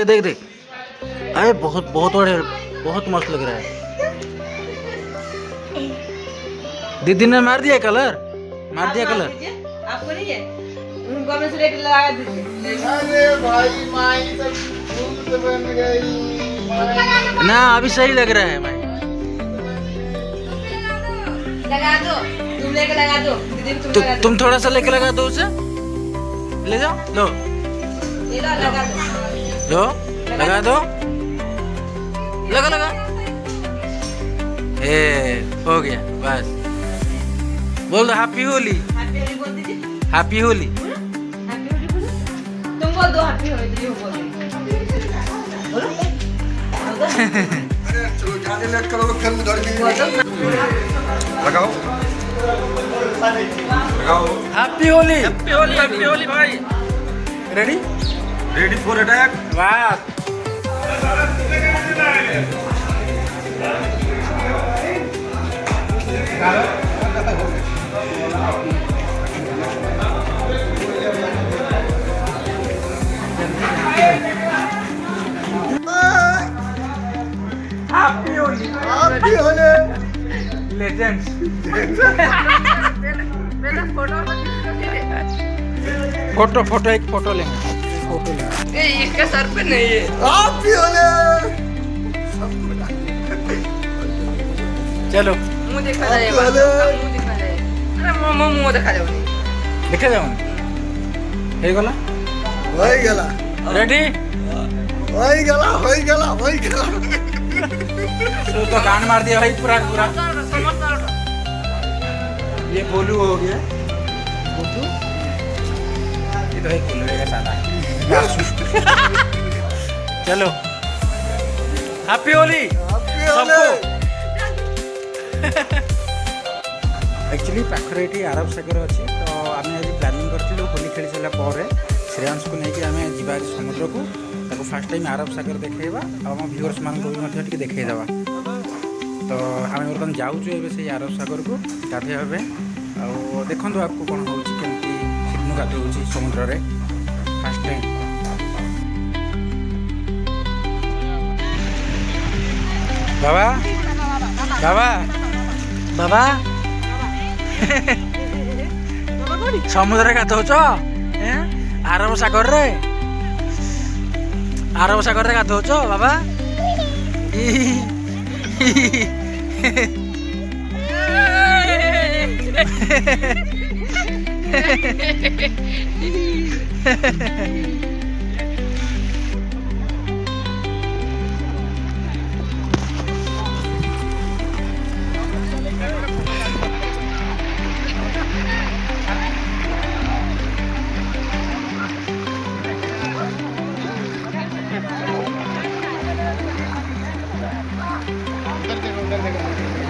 देख देख देख। अरे बहुत बहुत बड़े, बहुत मस्त लग रहा है। दीदी ने मार दिया कलर, मार दिया कलर। आपको नहीं है, उनको में से रेट लगा दीजिए। अरे भाई माई सब फूल से बन गई। ना अभी सही लग रहा है भाई। लगा दो, तुम लेके लगा दो दीदी, तुम तो लगा दो। तुम थोड़ा सा लेके लगा दो उसे, ले जाओ। लो ये लो लगा दो। लो लगा दो, लगा लगा। ए हो गया बस। बोल दो हैप्पी होली, हैप्पी होली बोल दीजिए। हैप्पी होली। हैप्पी होली बोलो। तुम बोल दो हैप्पी होली, दीदी वो बोल दो। बोलो अरे चलो जाने लेट करोगे फिर उधर भी लगाओ लगाओ। Happy Holi, happy Holi, happy Holi भाई। Ready ready for attack. वाह। Happy Holi, happy Holi. Legends. Photo photo एक फोटो लेंगे, फोटो लेंगे। ए इसका सर पे नहीं है। हैप्पी होली। चलो मुंह देखा जाए, हैप्पी होली। मुंह देखा जाए। अरे मुंह देखा जाए। देखा जाओ ହେଇଗଲା होई गला रेडी। होई गला होई गला होई गला। तो गान मार दिया भाई पूरा पूरा। ये बोलू हो गया, बोलू ये तो है बोलू का साला। चलो हैप्पी होली हैप्पी सबको। होली। एक्चुअली पाखरे ये आरब सागर अच्छी तो आम आज प्लानिंग करूँ होली खेली सारा पर श्रेयांश को लेकिन आम जा समुद्र को ताको फास्ट टाइम आरब सागर देखा आम व्यूअर्स मान को भी देखईदेवा। तो आम बर्तमान जाऊँ से आरब सागर को गाधे देखो आपको कौन होमती सिद्धू गाधे समुद्र में फास्ट टाइम। बाबा बाबा बाबा समुद्र गाधौच आरब सागर रे, आरब सागर रे गाधौच बाबा।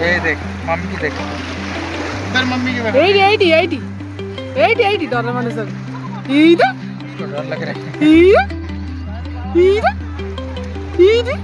ये देख मम्मी की देख, इधर मम्मी के बैठ। 80 डॉलर माने सर। इधर इसको डर लग रहा है। इधर इधर